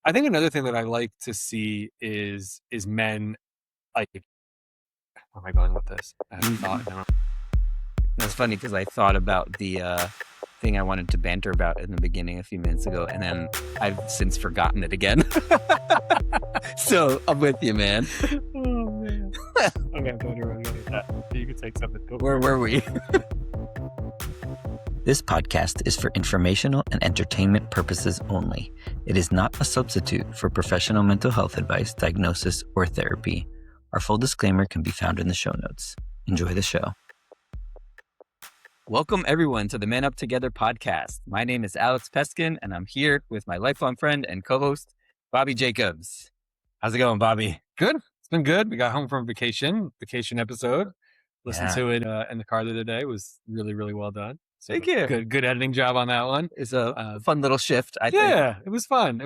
I think another thing that I like to see is men like. Where am I going with this? I have a thought. No. That's funny because I thought about the thing I wanted to banter about in the beginning a few minutes ago, and then I've since forgotten it again. So I'm with you, man. Oh man. Okay, I'm going to run with that. You can take something. Where were we? This podcast is for informational and entertainment purposes only. It is not a substitute for professional mental health advice, diagnosis, or therapy. Our full disclaimer can be found in the show notes. Enjoy the show. Welcome, everyone, to the Man Up Together podcast. My name is Alex Peskin, and I'm here with my lifelong friend and co-host, Bobby Jacobs. How's it going, Bobby? Good. It's been good. We got home from vacation episode. Listened to it in the car the other day. It was really, really well done. So Thank you. Good editing job on that one. It's a fun little shift, I think. Yeah, it was fun.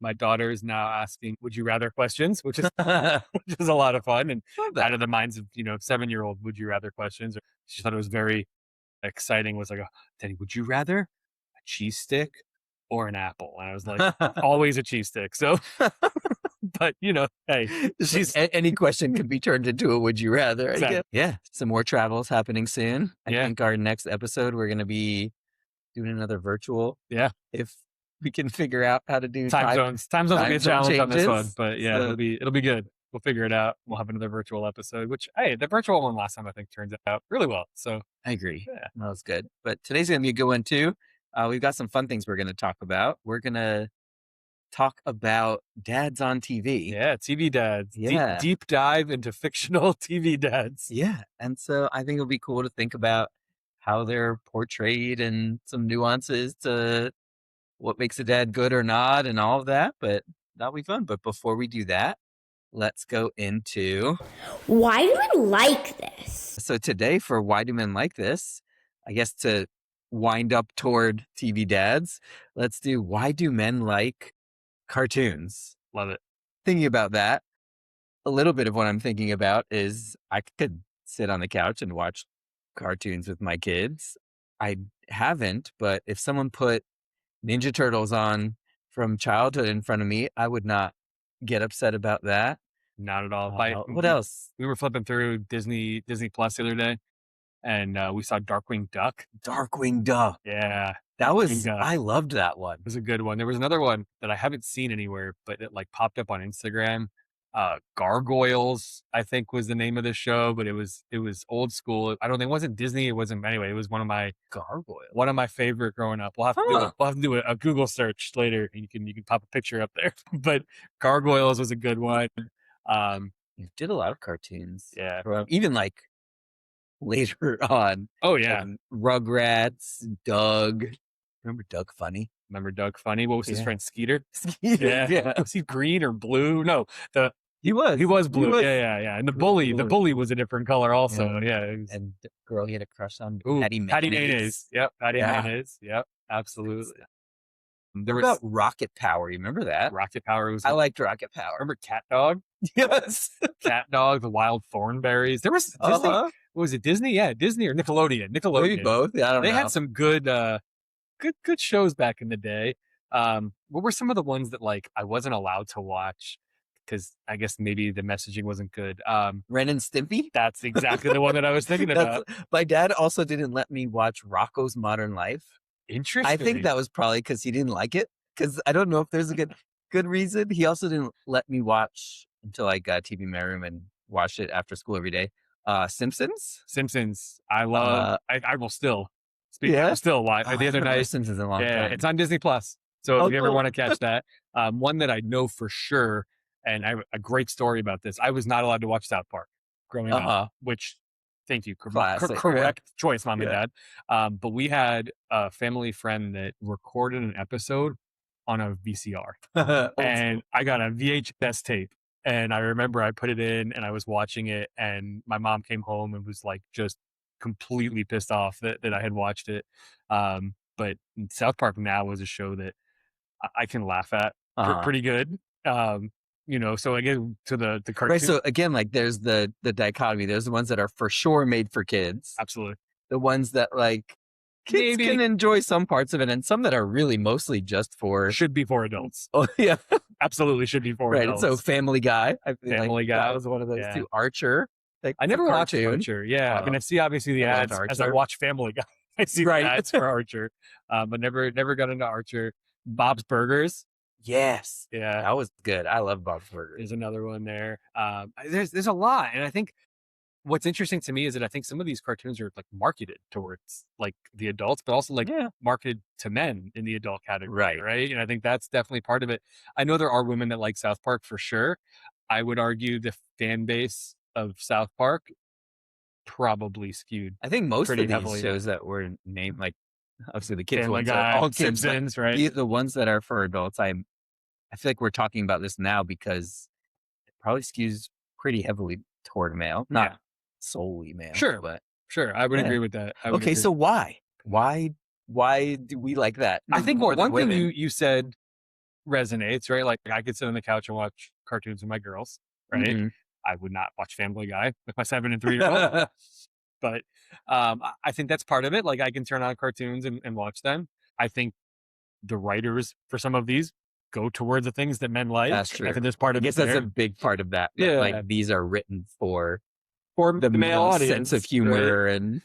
My daughter is now asking, would you rather questions, which is a lot of fun. And out of the minds of, 7-year-old would you rather questions. She thought it was very exciting. Was like, Daddy, would you rather a cheese stick or an apple? And I was like, always a cheese stick. So, but hey, any question can be turned into a would you rather. Exactly. Yeah. Some more travels happening soon. I think our next episode, we're going to be doing another virtual. Yeah. If we can figure out how to do time zones will be a challenge on this one, but yeah, so, it'll be good. We'll figure it out. We'll have another virtual episode, which, hey, the virtual one last time I think turned out really well. So I agree. Yeah. That was good. But today's going to be a good one too. We've got some fun things we're going to talk about. We're going to talk about dads on TV. Yeah, TV dads. Yeah. Deep dive into fictional TV dads. Yeah. And so I think it'll be cool to think about how they're portrayed and some nuances to what makes a dad good or not and all of that. But that'll be fun. But before we do that, let's go into why do men like this? So today for Why Do Men Like This, I guess to wind up toward TV dads, let's do why do men like cartoons? Love it. Thinking about that, a little bit of what I'm thinking about is I could sit on the couch and watch cartoons with my kids. I haven't, but if someone put Ninja Turtles on from childhood in front of me, I would not get upset about that. Not at all. What else? We were flipping through Disney Plus the other day, and we saw Darkwing Duck. Darkwing Duck. Yeah. That was, I loved that one. It was a good one. There was another one that I haven't seen anywhere, but it like popped up on Instagram. Gargoyles, I think was the name of the show, but it was old school. I don't think it wasn't Disney. It wasn't anyway. It was one of my favorite growing up. We'll have to do a Google search later. And you can pop a picture up there. But Gargoyles was a good one. You did a lot of cartoons. Yeah. Even like later on. Oh yeah. Rugrats, Doug. Remember Doug Funny? What was his friend? Skeeter? Yeah. Yeah. Was he green or blue? No, he was blue. Yeah. And the bully was a different color also. Yeah. And the girl he had a crush on. Patty Mayonnaise. Yep. Mayonnaise. Yep. Absolutely. There was about Rocket Power. You remember that? Rocket Power was. I liked Rocket Power. Remember Cat Dog? Yes. Cat Dog, the Wild Thornberries. There was Disney. What was it? Disney? Yeah, Disney or Nickelodeon. Maybe both. Yeah, I don't know. They had some good shows back in the day. What were some of the ones that like I wasn't allowed to watch because I guess maybe the messaging wasn't good? Ren and Stimpy? That's exactly the one that I was thinking about. My dad also didn't let me watch Rocko's Modern Life. Interesting. I think that was probably because he didn't like it. Because I don't know if there's a good reason. He also didn't let me watch until I got TV in my room and watched it after school every day. Simpsons. I love. I will still. I will still watch. The other night, Simpsons in a long time. It's on Disney Plus. So if you ever want to catch that, one that I know for sure, and I have a great story about this. I was not allowed to watch South Park growing up, which. Thank you. Correct choice, Mom and Dad. But we had a family friend that recorded an episode on a VCR. And I got a VHS tape. And I remember I put it in and I was watching it. And my mom came home and was like just completely pissed off that I had watched it. But South Park now was a show that I can laugh at pretty good. So again, to the cartoon. Right. So again, like there's the dichotomy. There's the ones that are for sure made for kids. Absolutely. The ones that like kids maybe can enjoy some parts of it, and some that are really mostly just for should be for adults. Oh yeah, Absolutely should be for right. adults. So Family Guy, I feel Family like Guy that was one of those yeah. too. Archer, like I never watched cartoon. Archer. Yeah, I mean, I see obviously the I loved ads as I Archer. watch Family Guy. I see the Right. ads for Archer, but never got into Archer. Bob's Burgers. Yes, Yeah, that was good. I love Bob's Burgers. there's another one there. There's a lot, and I think what's interesting to me is that I think some of these cartoons are like marketed towards like the adults, but also like marketed to men in the adult category, right? And I think that's definitely part of it. I know there are women that like South Park for sure. I would argue the fan base of South Park probably skewed. I think most of these heavily. shows that were named, like obviously the kids Family ones Guy, are all kids, Simpsons, right? The ones that are for adults, I feel like we're talking about this now because it probably skews pretty heavily toward male, not solely male. Sure, but sure, I would agree with that. Okay, so why do we like that? I think more than one thing women? you said resonates, right? Like I could sit on the couch and watch cartoons with my girls, right? Mhm. I would not watch Family Guy with my 7 and 3-year-old. But I think that's part of it. Like I can turn on cartoons and watch them. I think the writers for some of these go towards the things that men like. That's true. I think there's part of I guess it that's a big part of that. Yeah. Like these are written for the male audience, sense of humor right? and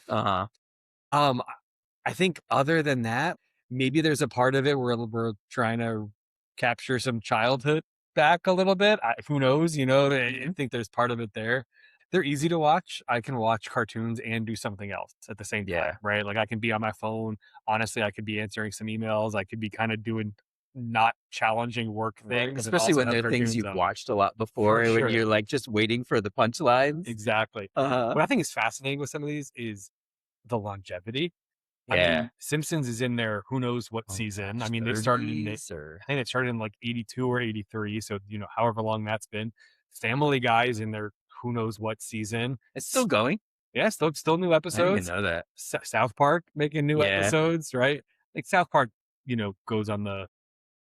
I think other than that, maybe there's a part of it where we're trying to capture some childhood back a little bit. Who knows? You know, I think there's part of it there. They're easy to watch. I can watch cartoons and do something else at the same time, right? Like I can be on my phone. Honestly, I could be answering some emails. I could be kind of doing not challenging work things. Especially when they're things you've watched a lot before, when you're like just waiting for the punchlines. Exactly. What I think is fascinating with some of these is the longevity. I mean, Simpsons is in there, who knows what season. Gosh, I mean, they started in, I 30s think it started in like 82 or 83. So, you know, however long that's been. Family Guy is in there, who knows what season. It's still going. Yeah, still new I episodes. didn't even know that. South Park making new episodes, right? Like South Park, you know, goes on the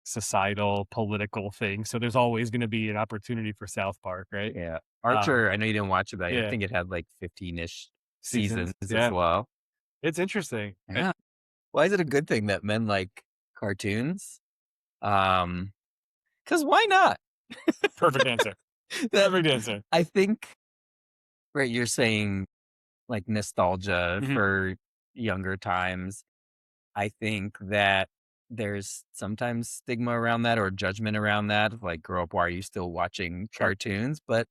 societal, political thing. So there's always going to be an opportunity for South Park, right? Yeah. Archer, I know you didn't watch it, but I think it had like 15-ish seasons as well. It's interesting. Yeah. Why is it a good thing that men like cartoons? Because why not? Perfect answer. Perfect answer. I think, right, you're saying like nostalgia for younger times. I think that there's sometimes stigma around that or judgment around that. Like, grow up, why are you still watching cartoons? But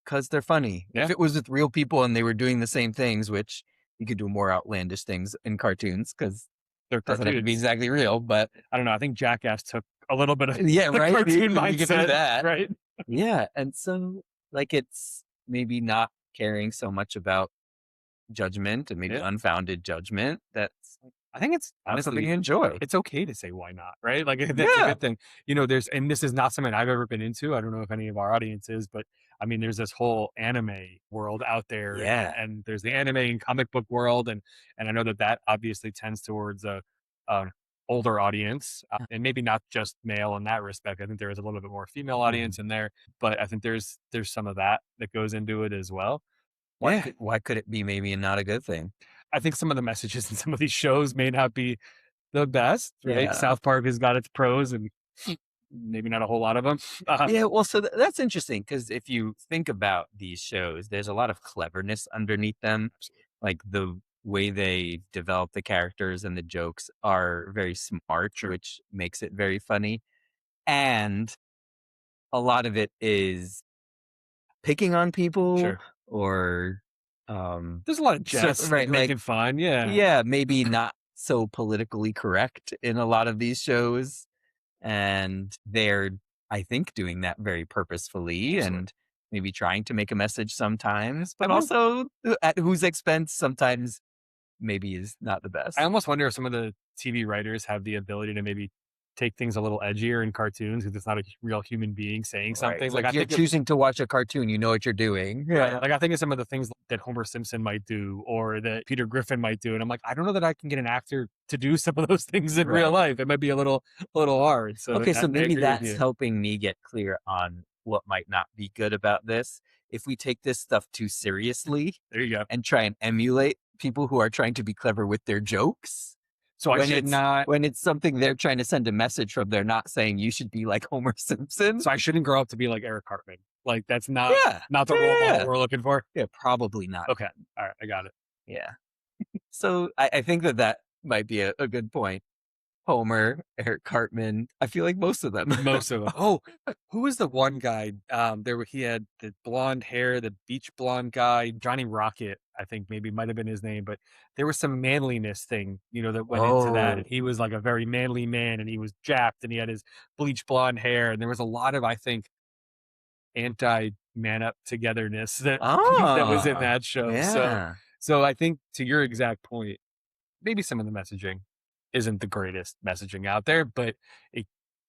because they're funny. If it was with real people and they were doing the same things, which you could do more outlandish things in cartoons because they're doesn't have to be exactly real. But I don't know. I think Jackass took a little bit of right. cartoon mindset, you can do that, right? Yeah, and so like it's maybe not caring so much about judgment and maybe unfounded judgment. I think it's honestly something you enjoy. It's okay to say why not, right? Like that's a good thing. You know, and this is not something I've ever been into. I don't know if any of our audience is, but I mean, there's this whole anime world out there, and there's the anime and comic book world, and I know that obviously tends towards a older audience, and maybe not just male in that respect. I think there is a little bit more female audience in there, but I think there's some of that goes into it as well. Why could it be maybe not a good thing? I think some of the messages in some of these shows may not be the best, right? South Park has got its pros and maybe not a whole lot of them. Well, so that's interesting because if you think about these shows, there's a lot of cleverness underneath them. Like the way they develop the characters and the jokes are very smart, which makes it very funny. And a lot of it is picking on people or there's a lot of jest, right, making fun. Maybe not so politically correct in a lot of these shows, and they're, I think, doing that very purposefully and maybe trying to make a message sometimes, but also at whose expense sometimes maybe is not the best. I almost wonder if some of the TV writers have the ability to maybe take things a little edgier in cartoons because it's not a real human being saying something. Like you're choosing to watch a cartoon, you know what you're doing. Like I think of some of the things that Homer Simpson might do or that Peter Griffin might do, and I'm like, I don't know that I can get an actor to do some of those things in real life. It might be a little hard. So so maybe that's helping me get clear on what might not be good about this. If we take this stuff too seriously, there you go, and try and emulate people who are trying to be clever with their jokes. So I should not. When it's something they're trying to send a message from, they're not saying you should be like Homer Simpson. So I shouldn't grow up to be like Eric Cartman. Like that's not the role model we're looking for. Yeah, probably not. Okay, all right, I got it. Yeah. So I think that might be a good point. Homer, Eric Cartman. I feel like most of them. Oh, who was the one guy? He had the blonde hair, the beach blonde guy, Johnny Rocket. I think maybe might have been his name, but there was some manliness thing, that went into that. And he was like a very manly man, and he was jacked, and he had his bleach blonde hair, and there was a lot of, I think, anti-man up togetherness that was in that show. Yeah. So I think to your exact point, maybe some of the messaging isn't the greatest messaging out there, but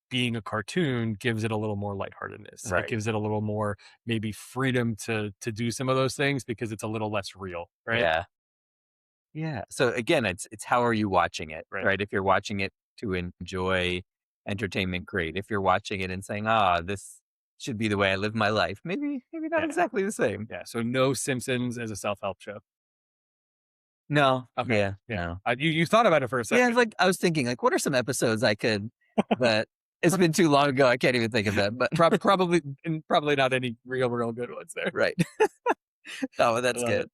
being a cartoon gives it a little more lightheartedness. Right. It gives it a little more maybe freedom to do some of those things because it's a little less real, right? Yeah. Yeah. So again, it's how are you watching it, right? If you're watching it to enjoy entertainment, great. If you're watching it and saying, this should be the way I live my life, maybe not exactly the same. Yeah. So no Simpsons as a self-help show. No. Okay. Yeah. No. You thought about it for a second. Yeah, I was thinking, what are some episodes I could, but it's been too long ago. I can't even think of them. But probably not any real good ones there. Right. Oh, that's good.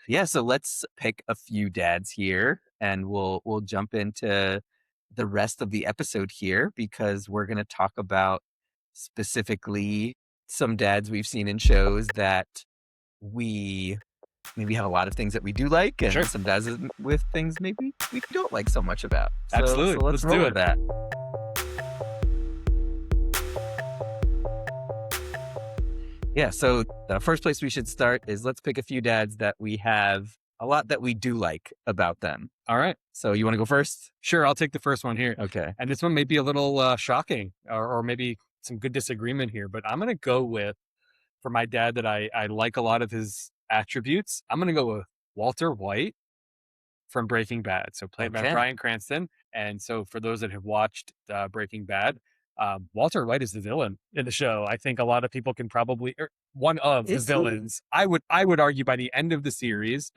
Yeah, so let's pick a few dads here, and we'll jump into the rest of the episode here because we're going to talk about specifically some dads we've seen in shows that we maybe have a lot of things that we do like, and some dads with things maybe we don't like so much about. Absolutely. So let's do it. That. Yeah, so the first place we should start is let's pick a few dads that we have a lot that we do like about them. All right. So you want to go first? Sure, I'll take the first one here. Okay. And this one may be a little shocking or maybe some good disagreement here, but I'm going to go with, for my dad that I like a lot of his attributes, I'm going to go with Walter White from Breaking Bad. So played by Bryan Cranston. And so for those that have watched Breaking Bad, Walter White is the villain in the show. I think a lot of people can probably, one of the villains. I would argue by the end of the series,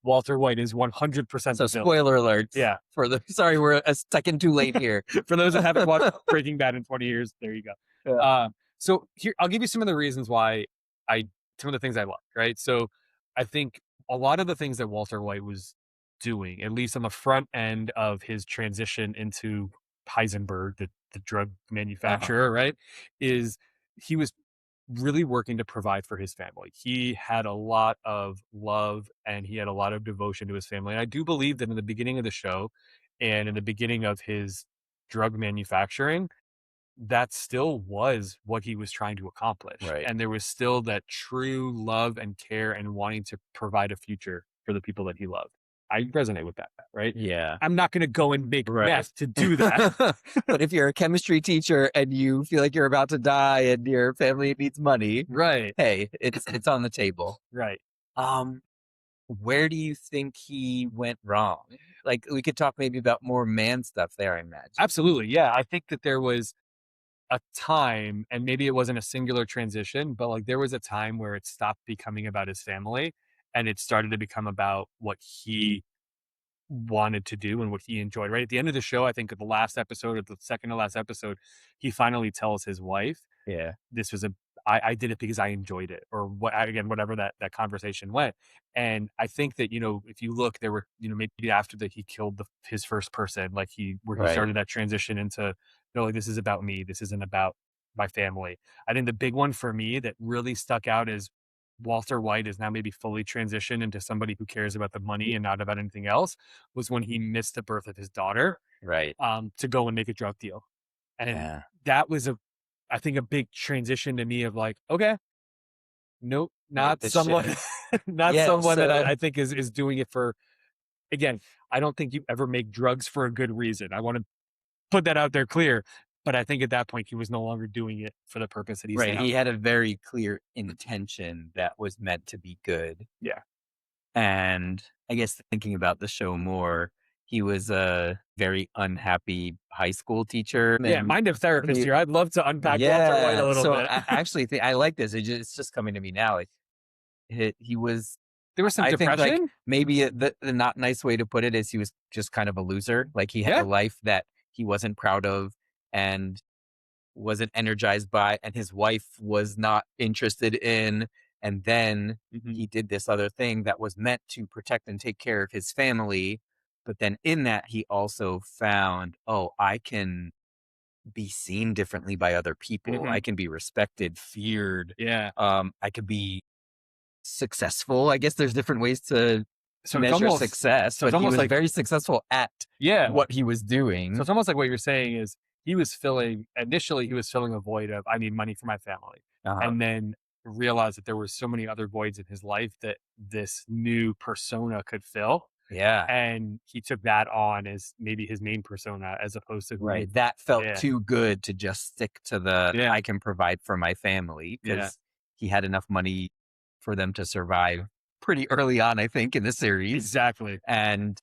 Walter White is 100% So spoiler alert. Yeah. Sorry, we're a second too late here. For those that haven't watched Breaking Bad in 20 years, there you go. Yeah. So here, I'll give you some of the reasons why some of the things I like, right? So I think a lot of the things that Walter White was doing, at least on the front end of his transition into Heisenberg, the drug manufacturer, right, is he was really working to provide for his family. He had a lot of love and he had a lot of devotion to his family. And I do believe that in the beginning of the show and in the beginning of his drug manufacturing, that still was what he was trying to accomplish. Right. And there was still that true love and care and wanting to provide a future for the people that he loved. I resonate with that, right? Yeah. I'm not going to go and make meth to do that. But if you're a chemistry teacher and you feel like you're about to die and your family needs money, right? Hey, it's on the table. Right. Where do you think he went wrong? Like we could talk maybe about more man stuff there, I imagine. Absolutely. Yeah. I think that there was a time, and maybe it wasn't a singular transition, but like there was a time where it stopped becoming about his family and it started to become about what he wanted to do and what he enjoyed. Right at the end of the show, I think at the last episode or the second to last episode, he finally tells his wife, this was I did it because I enjoyed it, or whatever that conversation went. And I think that, if you look, there were, maybe after that he killed his first person, like he started that transition into, like, this is about me. This isn't about my family. I think the big one for me that really stuck out is Walter White is now maybe fully transitioned into somebody who cares about the money and not about anything else, was when he missed the birth of his daughter, to go and make a drug deal. And that was I think a big transition to me of like, okay, nope, not someone, someone that I think is doing it for, again, I don't think you ever make drugs for a good reason. I want to put that out there clear. But I think at that point, he was no longer doing it for the purpose that he's right. He had a very clear intention that was meant to be good. Yeah. And I guess thinking about the show more, he was a very unhappy high school teacher. Yeah, mind of therapist here. I'd love to unpack Walter White a little bit. I actually think I like this. It's just coming to me now. He was there was some I think like depression. maybe the not nice way to put it is he was just kind of a loser. Like he had a life that he wasn't proud of and wasn't energized by, and his wife was not interested in. And then he did this other thing that was meant to protect and take care of his family. But then in that, he also found, oh, I can be seen differently by other people. I can be respected, feared. Yeah. I could be successful. I guess there's different ways to So it's measure almost success, so it's but he almost was like very successful at what he was doing. So it's almost like what you're saying is initially he was filling a void of, I need money for my family. And then realized that there were so many other voids in his life that this new persona could fill. Yeah. And he took that on as maybe his main persona as opposed to Right. That felt too good to just stick to I can provide for my family, because he had enough money for them to survive pretty early on, I think, in the series. Exactly. And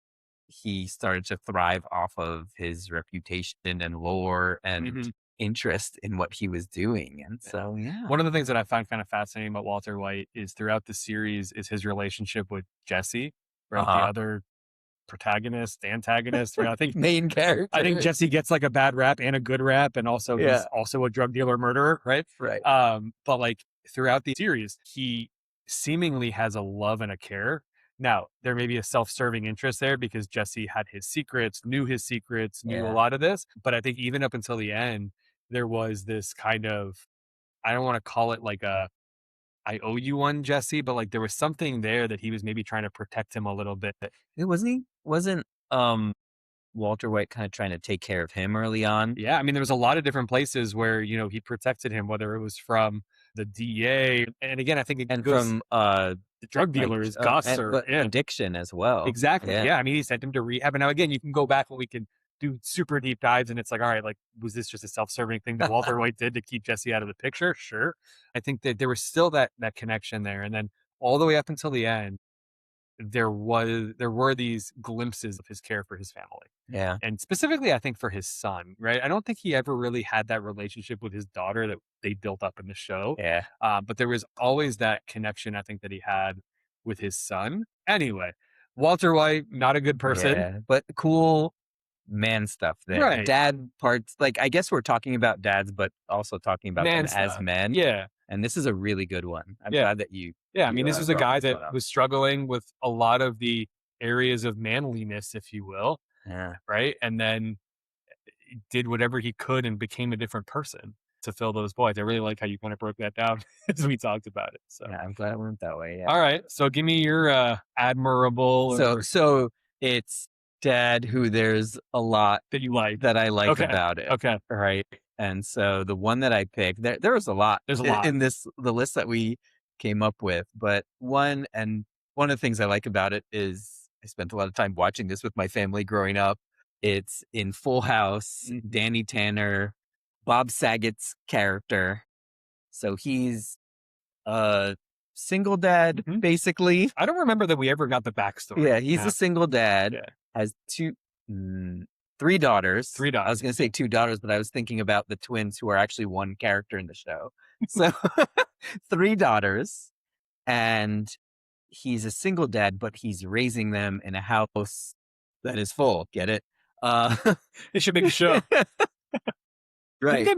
he started to thrive off of his reputation and lore and interest in what he was doing. And so, yeah. One of the things that I find kind of fascinating about Walter White is throughout the series is his relationship with Jesse, right? The other protagonist, antagonist, right? I think main character. I think Jesse gets like a bad rap and a good rap, and also he's also a drug dealer, murderer, right? Right. But like throughout the series, he seemingly has a love and a care. Now, there may be a self-serving interest there because Jesse had his secrets, knew a lot of this. But I think even up until the end, there was this kind of, I don't want to call it like I owe you one, Jesse, but like there was something there that he was maybe trying to protect him a little bit. Wasn't Walter White kind of trying to take care of him early on? Yeah, I mean, there was a lot of different places where, he protected him, whether it was from the DA. And again, I think it goes from the drug dealers, Gus, or addiction as well. Exactly. Yeah. I mean, he sent him to rehab. And now again, you can go back and we can do super deep dives, and it's like, all right, like, was this just a self-serving thing that Walter White did to keep Jesse out of the picture? Sure. I think that there was still that connection there. And then all the way up until the end, there were these glimpses of his care for his family. Yeah. And specifically, I think for his son, right? I don't think he ever really had that relationship with his daughter that they built up in the show. Yeah. But there was always that connection, I think, that he had with his son. Anyway, Walter White, not a good person. But cool man stuff there. Right. Dad parts, like, I guess we're talking about dads, but also talking about them as men. Yeah. And this is a really good one. I'm glad that you... Yeah, I mean, this was a guy that was struggling with a lot of the areas of manliness, if you will. Yeah. Right? And then did whatever he could and became a different person to fill those voids. I really like how you kind of broke that down as we talked about it. So yeah, I'm glad it went that way. Yeah. All right. So give me your admirable. So it's Dad, who there's a lot that you like that I like about it. Okay. Right. And so the one that I picked, there was a lot. There's a lot in the list that we came up with, but one of the things I like about it is I spent a lot of time watching this with my family growing up. It's in Full House, Danny Tanner, Bob Saget's character. So he's a single dad, basically. I don't remember that we ever got the backstory. Yeah, he's a single dad, has three daughters. I was going to say two daughters, but I was thinking about the twins who are actually one character in the show. So 3 daughters, and he's a single dad, but he's raising them in a house that is full. Get it? They should make a show. Right. They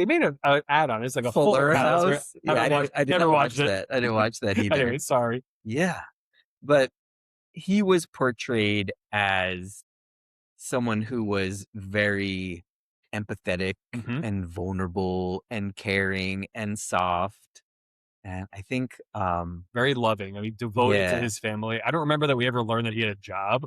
made an add-on. It's like a Fuller House. Right? Yeah, I never watched it. I didn't watch that either. Anyway, sorry. Yeah. But he was portrayed as someone who was very empathetic and vulnerable and caring and soft. And I think very loving. I mean, devoted to his family. I don't remember that we ever learned that he had a job,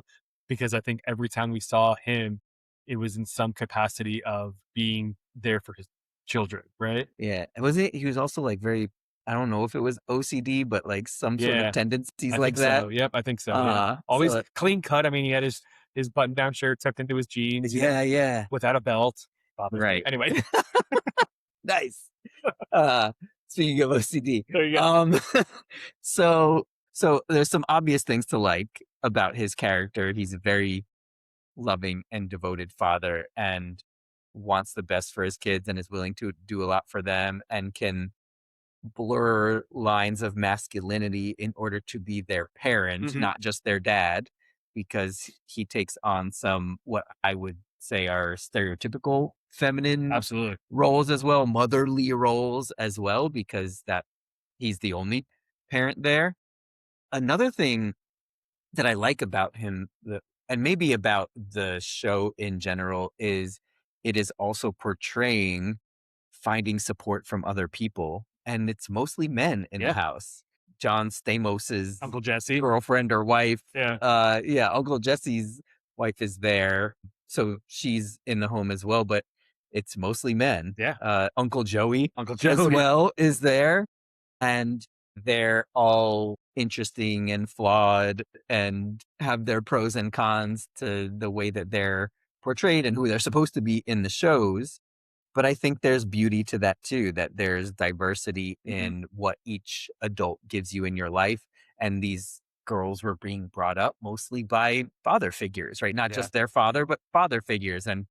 because I think every time we saw him, it was in some capacity of being there for his children, right? Yeah. He was also like very, I don't know if it was OCD, but like some sort of tendencies like that. So. Yep, I think so. Always clean cut. I mean, he had his button-down shirt tucked into his jeans. Yeah. Without a belt. Right. Anyway. Nice. Speaking of OCD. There you go. So there's some obvious things to like about his character. He's a very loving and devoted father and wants the best for his kids and is willing to do a lot for them and can blur lines of masculinity in order to be their parent, not just their dad, because he takes on some what I would say are stereotypical feminine Absolutely. roles as well, motherly roles as well, because that he's the only parent there. Another thing that I like about him, and maybe about the show in general, is it is also portraying finding support from other people, and it's mostly men in the Yeah. house. John Stamos's Uncle Jesse. girlfriend or wife, Yeah. yeah, Uncle Jesse's wife is there, so she's in the home as well, but it's mostly men. Yeah. Uncle Joey Uncle as Joey. well is there, and they're all interesting and flawed and have their pros and cons to the way that they're portrayed and who they're supposed to be in the shows. But I think there's beauty to that too, that there's diversity in what each adult gives you in your life. And these girls were being brought up mostly by father figures, right? Not just their father, but father figures, and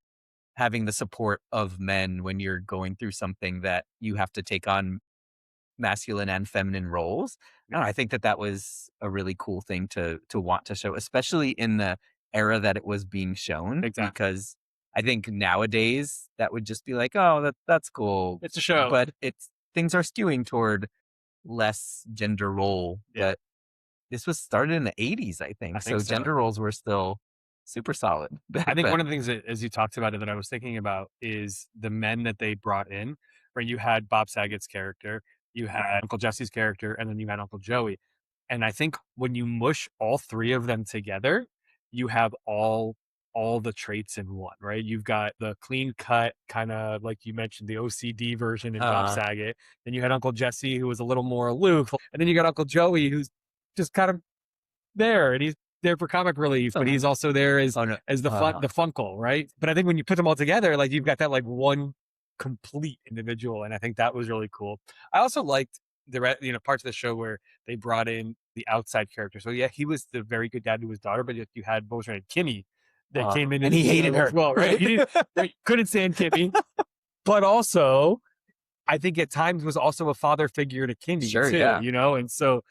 having the support of men when you're going through something that you have to take on masculine and feminine roles. No, I think that that was a really cool thing to want to show, especially in the era that it was being shown. Exactly. Because I think nowadays that would just be like, oh, that's cool. It's a show. But things are skewing toward less gender role. Yeah. But this was started in the 80s, I think. So gender roles were still super solid. I think one of the things that, as you talked about it, that I was thinking about is the men that they brought in, where you had Bob Saget's character, you had Uncle Jesse's character, and then you had Uncle Joey. And I think when you mush all three of them together, you have all the traits in one, right? You've got the clean cut, kind of like you mentioned, the OCD version in Bob Saget. Then you had Uncle Jesse, who was a little more aloof. And then you got Uncle Joey, who's just kind of there, and he's there for comic relief, but he's also there as the funkle, right? But I think when you put them all together, like, you've got that like one complete individual, and I think that was really cool. I also liked the parts of the show where they brought in the outside character. So yeah, he was the very good dad to his daughter, but you had both right, Kimmy that came in and he hated her as well, right? He couldn't stand Kimmy, but also I think at times was also a father figure to Kimmy too, and so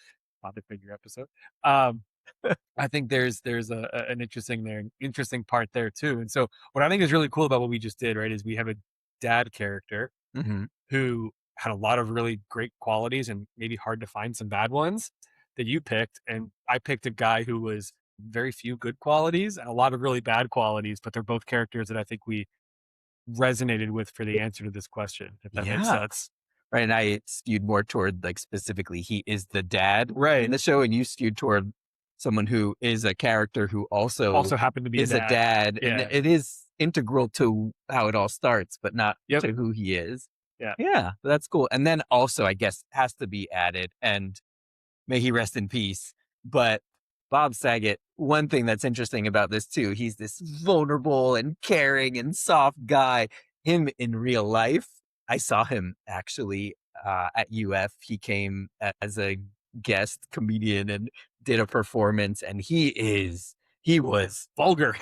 father figure episode. I think there's an interesting part there too. And so what I think is really cool about what we just did, right, is we have a dad character who had a lot of really great qualities and maybe hard to find some bad ones that you picked. And I picked a guy who was very few good qualities and a lot of really bad qualities, but they're both characters that I think we resonated with for the answer to this question, if that makes sense. Right. And I skewed more toward, like, specifically, he is the dad in the show, and you skewed toward someone who is a character who also happened to be a dad. Yeah. And it is integral to how it all starts, but not to who he is. Yeah. That's cool. And then also, I guess, has to be added, and may he rest in peace, but Bob Saget, one thing that's interesting about this too, he's this vulnerable and caring and soft guy. Him in real life, I saw him actually at UF. He came as a guest comedian and did a performance, and he was vulgar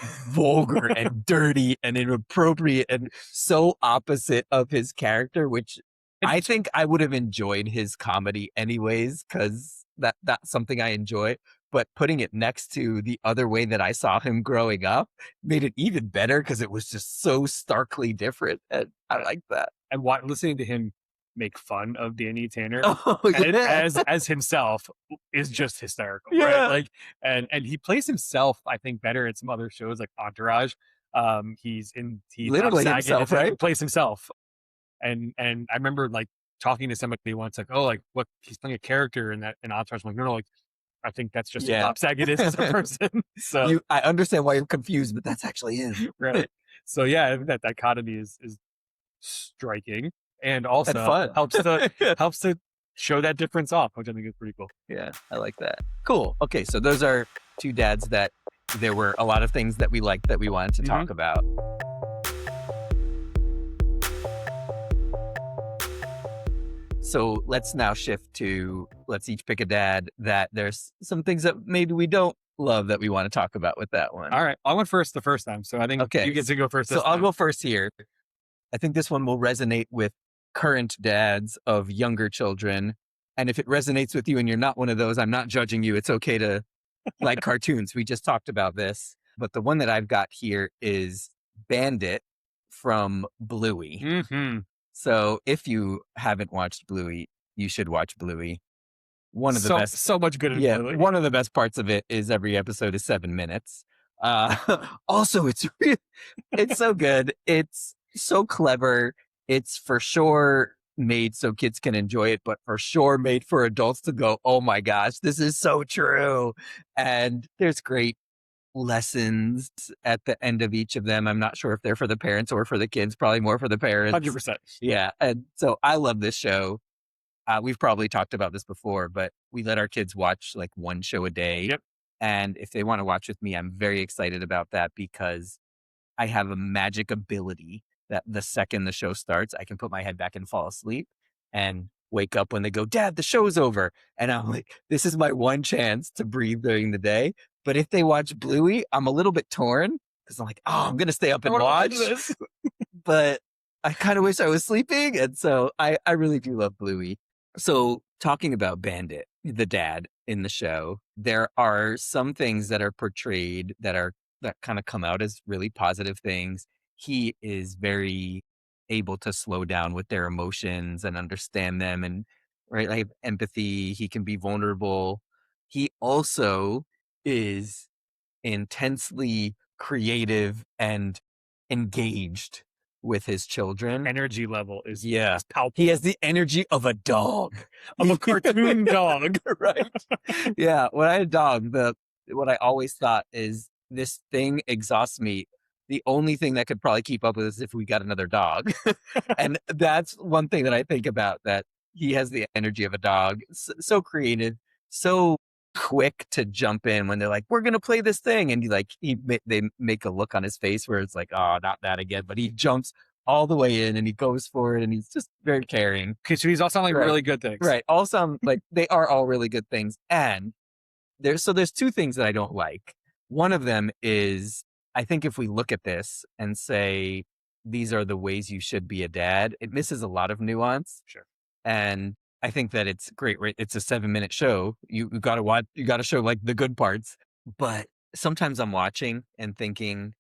and dirty and inappropriate and so opposite of his character, which I think I would have enjoyed his comedy anyways, because that's something I enjoy. But putting it next to the other way that I saw him growing up made it even better, because it was just so starkly different. And I like that. And listening to him make fun of Danny Tanner as himself is just hysterical, right? Like, and he plays himself, I think, better at some other shows like Entourage. He's literally himself, right? He plays himself. And I remember like talking to somebody once, like, oh, like, what, he's playing a character in Entourage. I'm like, no, like, I think that's just who Bob Saget is as a person. So I understand why you're confused, but that's actually him. Right. So yeah, that dichotomy is striking, and also fun. helps to show that difference off, which I think is pretty cool. Yeah, I like that. Cool. Okay, so those are two dads that there were a lot of things that we liked that we wanted to talk about. So let's now shift to, let's each pick a dad that there's some things that maybe we don't love that we want to talk about with that one. All right. I went first the first time, so I think you get to go first. So I'll go first here. I think this one will resonate with current dads of younger children. And if it resonates with you and you're not one of those, I'm not judging you. It's okay to like cartoons. We just talked about this. But the one that I've got here is Bandit from Bluey. Mm-hmm. So if you haven't watched Bluey, you should watch Bluey. One of the best. So much good in Bluey. One of the best parts of it is every episode is 7 minutes. Also, it's so good. It's so clever. It's for sure made so kids can enjoy it, but for sure made for adults to go, oh my gosh, this is so true. And there's great lessons at the end of each of them. I'm not sure if they're for the parents or for the kids, probably more for the parents. 100%. Yeah. And so I love this show. We've probably talked about this before, but we let our kids watch like one show a day. Yep. And if they want to watch with me, I'm very excited about that because I have a magic ability that the second the show starts, I can put my head back and fall asleep and wake up when they go, Dad, the show's over. And I'm like, this is my one chance to breathe during the day. But if they watch Bluey, I'm a little bit torn because I'm like, oh, I'm going to stay up and watch this. But I kind of wish I was sleeping. And so I really do love Bluey. So talking about Bandit, the dad in the show, there are some things that are portrayed that kind of come out as really positive things. He is very able to slow down with their emotions and understand them and right, like empathy. He can be vulnerable. He also is intensely creative and engaged with his children. Energy level is palpable. He has the energy of a dog. Of a cartoon dog. Right. Yeah. When I had a dog, what I always thought is this thing exhausts me. The only thing that could probably keep up with us is if we got another dog. And that's one thing that I think about, that he has the energy of a dog. So creative, so quick to jump in when they're like, we're going to play this thing. And they make a look on his face where it's like, oh, not that again. But he jumps all the way in and he goes for it. And he's just very caring. Okay, so these all sound like really good things. Right. All sound like they are all really good things. And there's two things that I don't like. One of them is, I think if we look at this and say, these are the ways you should be a dad, it misses a lot of nuance. Sure. And I think that it's great. Right? It's a 7-minute show. You got to watch. You got to show like the good parts. But sometimes I'm watching and thinking,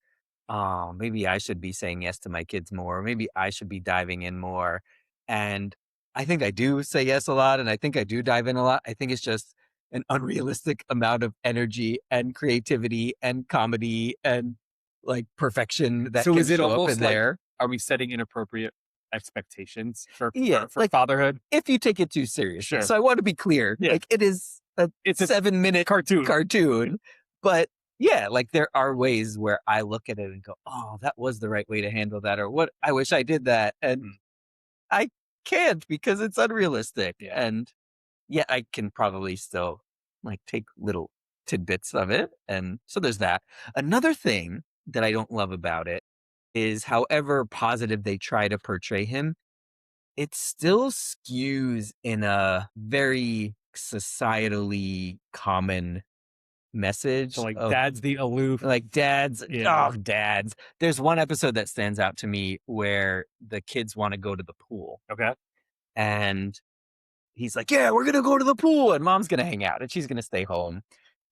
oh, maybe I should be saying yes to my kids more. Maybe I should be diving in more. And I think I do say yes a lot, and I think I do dive in a lot. I think it's just an unrealistic amount of energy and creativity and comedy and like perfection that so can is it show almost up in like, there. Are we setting inappropriate expectations for like, fatherhood? If you take it too seriously. Sure. So I want to be clear. Yeah. Like it's a 7-minute cartoon. But yeah, like there are ways where I look at it and go, oh, that was the right way to handle that. Or what, I wish I did that. And I can't because it's unrealistic. Yeah. And yet I can probably still like take little tidbits of it. And so there's that. Another thing that I don't love about it is however positive they try to portray him, it still skews in a very societally common message. So like dad's the aloof. Like dads. There's one episode that stands out to me where the kids want to go to the pool. Okay. And he's like, yeah, we're going to go to the pool. And mom's going to hang out and she's going to stay home.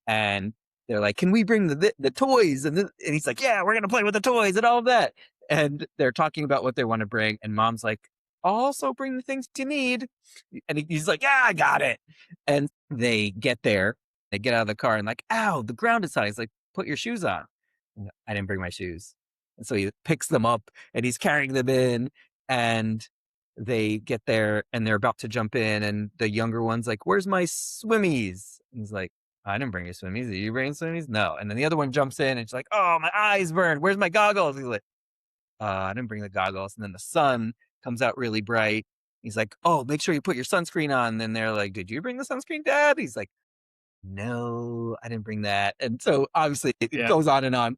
And they're like, can we bring the toys? And he's like, yeah, we're going to play with the toys and all of that. And they're talking about what they want to bring. And mom's like, I'll also bring the things you need. And he's like, yeah, I got it. And they get there. They get out of the car and like, ow, the ground is hot. He's like, put your shoes on. I didn't bring my shoes. And so he picks them up and he's carrying them in. And they get there and they're about to jump in. And the younger one's like, where's my swimmies? And he's like, I didn't bring your swimmies. Did you bring swimmies? No. And then the other one jumps in and she's like, oh, my eyes burned. Where's my goggles? He's like, I didn't bring the goggles. And then the sun comes out really bright. He's like, oh, make sure you put your sunscreen on. And then they're like, did you bring the sunscreen, Dad? He's like, no, I didn't bring that. And so obviously it goes on and on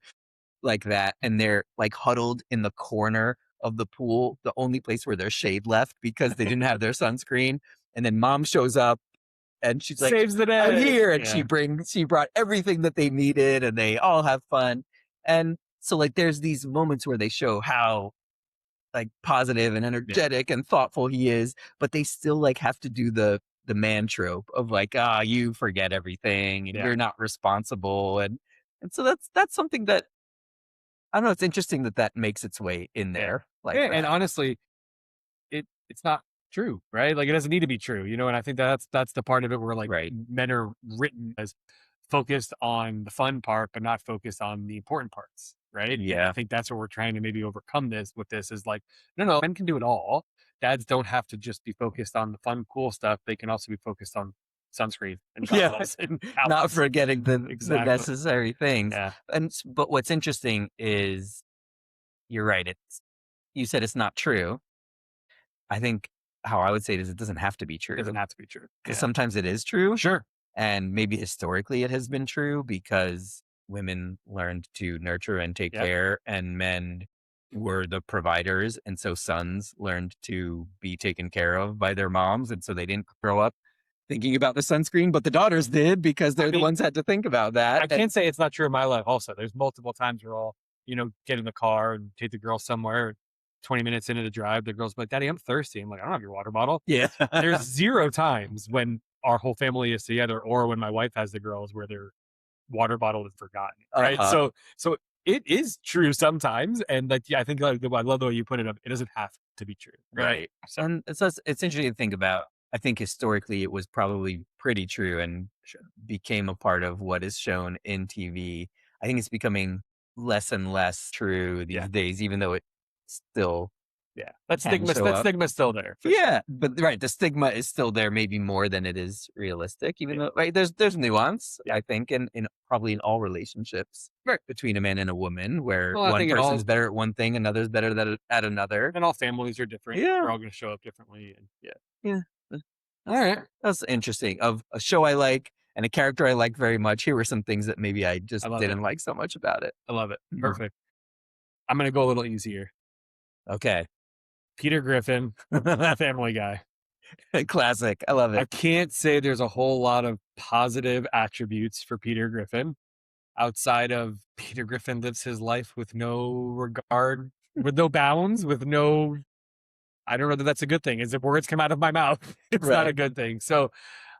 like that. And they're like huddled in the corner of the pool, the only place where there's shade left because they didn't have their sunscreen. And then mom shows up and she's like, saves the day. I'm here. And she brought everything that they needed and they all have fun. And so like there's these moments where they show how like positive and energetic and thoughtful he is, but they still like have to do the man trope of like, you forget everything and you're not responsible. And so that's something that I don't know. It's interesting that that makes its way in there. Like, and honestly, it's not true, right? Like it doesn't need to be true, and I think that's the part of it where like men are written as focused on the fun part, but not focused on the important parts, right? And I think that's what we're trying to maybe overcome this is like, no, men can do it all. Dads don't have to just be focused on the fun, cool stuff. They can also be focused on sunscreen and goggles and not forgetting the necessary things. Yeah. But what's interesting is you're right. You said it's not true. I think how I would say it is it doesn't have to be true. It doesn't have to be true. Because sometimes it is true. Sure. And maybe historically it has been true because women learned to nurture and take care and men were the providers. And so sons learned to be taken care of by their moms. And so they didn't grow up thinking about the sunscreen, but the daughters did because they're the ones that had to think about that. I can't say it's not true in my life also. There's multiple times where I'll, get in the car and take the girl somewhere. 20 minutes into the drive, the girl's like, Daddy, I'm thirsty. I'm like, I don't have your water bottle. Yeah. There's 0 times when our whole family is together or when my wife has the girls where their water bottle is forgotten. Right. So it is true sometimes. And like, I think I love the way you put it up. It doesn't have to be true. Right. So, and it's interesting to think about. I think historically it was probably pretty true and became a part of what is shown in TV. I think it's becoming less and less true these days, even though it still that stigma's still there. But the stigma is still there, maybe more than it is realistic, even though there's nuance, I think, in probably in all relationships between a man and a woman, where one person's better at one thing, another's better at another. And all families are different. We're all going to show up differently. And all right. That's interesting. Of a show I like and a character I like very much, here were some things that maybe I just didn't like so much about it. I love it. Perfect. I'm going to go a little easier. Okay. Peter Griffin, Family Guy. Classic. I love it. I can't say there's a whole lot of positive attributes for Peter Griffin outside of Peter Griffin lives his life with no regard, with no bounds, with no, I don't know that that's a good thing. As if words come out of my mouth, it's not a good thing. So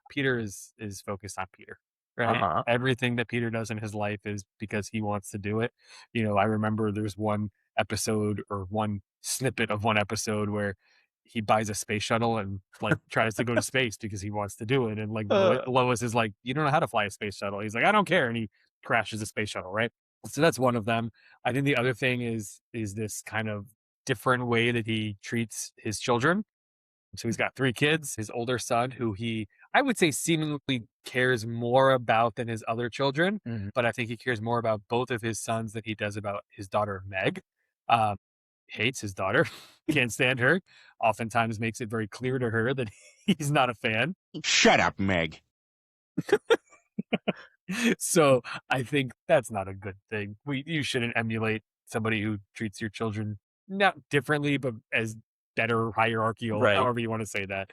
Peter is focused on Peter. Right. Everything that Peter does in his life is because he wants to do it. I remember there's one episode or one snippet of one episode where he buys a space shuttle and like tries to go to space because he wants to do it. And like Lois is like, you don't know how to fly a space shuttle. He's like, I don't care. And he crashes a space shuttle. Right. So that's one of them. I think the other thing is this kind of different way that he treats his children. So he's got 3 kids, his older son, who I would say seemingly cares more about than his other children, but I think he cares more about both of his sons than he does about his daughter, Meg. Hates his daughter, can't stand her, oftentimes makes it very clear to her that he's not a fan. Shut up, Meg. So I think that's not a good thing. You shouldn't emulate somebody who treats your children not differently, but as better hierarchical, however you want to say that.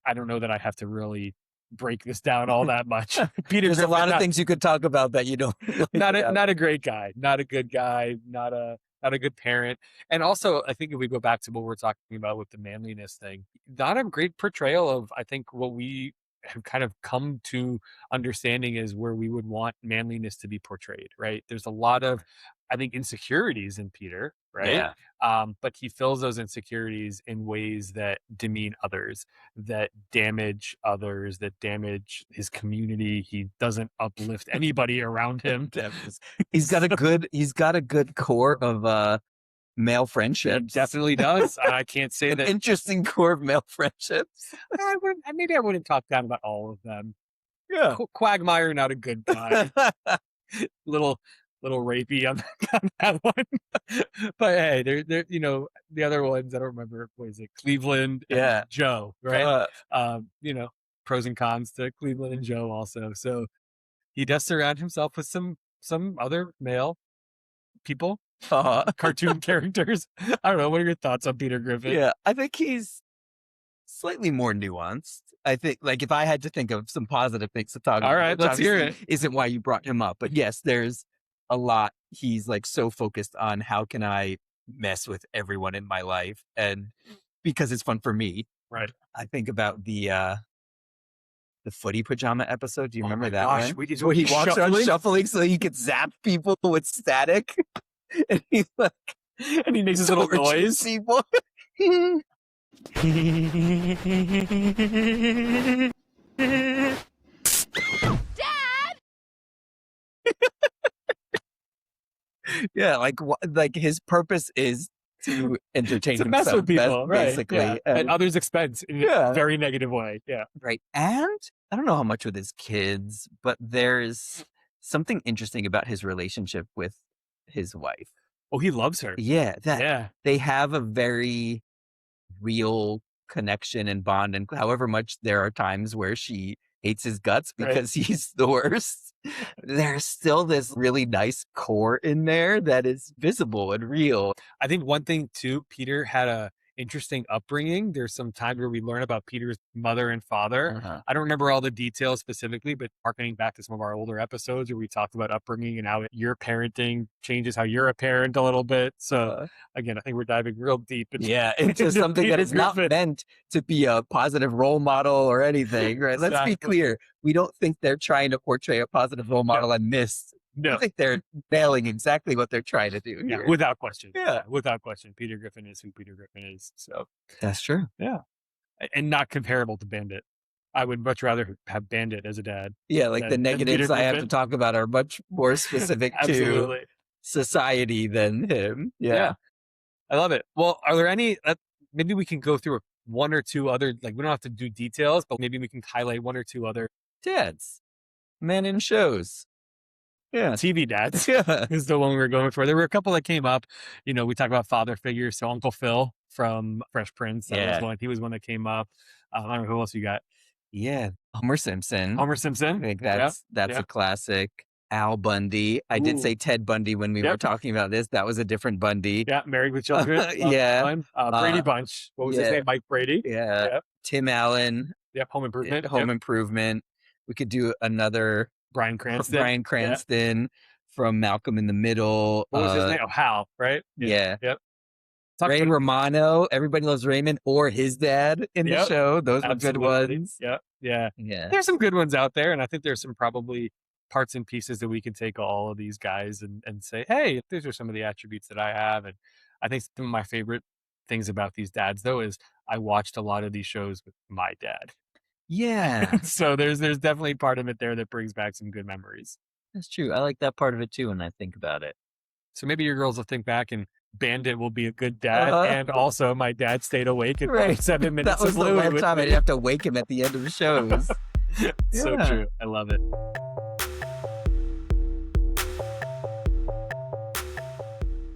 I don't know that I have to really break this down all that much. There's a lot of things you could talk about that you don't. Not a great guy, not a good guy, not a good parent. And also, I think if we go back to what we're talking about with the manliness thing, not a great portrayal of, I think, what we have kind of come to understanding is where we would want manliness to be portrayed, right? There's a lot of, I think, insecurities in Peter, right? But he fills those insecurities in ways that demean others, that damage others, that damage his community. He doesn't uplift anybody around him. He's got a good core of male friendships. He definitely does. I can't say that. Interesting core of male friendships. Maybe I wouldn't talk down about all of them. Yeah. Quagmire, not a good guy. little rapey on that one. But hey, they're the other ones I don't remember. What is it? Cleveland and Joe, right? Pros and cons to Cleveland and Joe also. So he does surround himself with some other male people, cartoon characters. I don't know. What are your thoughts on Peter Griffin? Yeah, I think he's slightly more nuanced. I think, like, if I had to think of some positive things to talk about, all right, let's hear it. Isn't why you brought him up, but yes, there's a lot. He's like so focused on how can I mess with everyone in my life. And because it's fun for me, Right. I think about the footy pajama episode. Do you remember that gosh, one? he's Where he walks around shuffling? shuffling so he could zap people with static. And he's like, And he makes his little tortures noise. people. Yeah, like his purpose is to entertain To mess himself, with people, right? basically. Yeah. At others' expense in a very negative way. Yeah. Right. And I don't know how much with his kids, but there's something interesting about his relationship with his wife. Oh, he loves her. Yeah, Yeah. they have a very real connection and bond. And however much there are times where she hates his guts because he's the worst, there's still this really nice core in there that is visible and real. I think one thing too, Peter had a interesting upbringing. There's some time where we learn about Peter's mother and father. I don't remember all the details specifically, but harkening back to some of our older episodes where we talked about upbringing and how your parenting changes how you're a parent a little bit. So again, I think we're diving real deep into something that is not meant to be a positive role model or anything, right? Let's be clear. We don't think they're trying to portray a positive role model and miss. No. I think they're nailing exactly what they're trying to do here. Yeah, without question. Yeah, without question. Peter Griffin is who Peter Griffin is. So that's true. Yeah. And not comparable to Bandit. I would much rather have Bandit as a dad. Yeah, like the negatives I have to talk about are much more specific to society than him. Yeah. I love it. Well, are there any, maybe we can go through one or two other, like we don't have to do details, but maybe we can highlight one or two other dads, men in shows. Yeah. TV dads is the one we were going for. There were a couple that came up. You know, we talked about father figures. So Uncle Phil from Fresh Prince. That was one. He was one that came up. I don't know who else you got. Yeah. Homer Simpson. Homer Simpson. I think that's a classic. Al Bundy. I did say Ted Bundy when we were talking about this. That was a different Bundy. Yeah. Married with Children. Brady Bunch. What was his name? Mike Brady. Yeah. Tim Allen. Yep. Home Improvement. Home Improvement. We could do another. Brian Cranston from Malcolm in the Middle. What was his name? Oh, Hal, right? Yeah. Yep. Ray Romano. Everybody Loves Raymond, or his dad in the show. Those were good ones. Yeah. There's some good ones out there, and I think there's some probably parts and pieces that we can take all of these guys and say, hey, these are some of the attributes that I have. And I think some of my favorite things about these dads, though, is I watched a lot of these shows with my dad. Yeah. So there's definitely part of it there that brings back some good memories. That's true. I like that part of it too when I think about it. So maybe your girls will think back and Bandit will be a good dad. And also my dad stayed awake at 7 minutes. That was the one time I didn't have to wake him at the end of the shows. So true. I love it.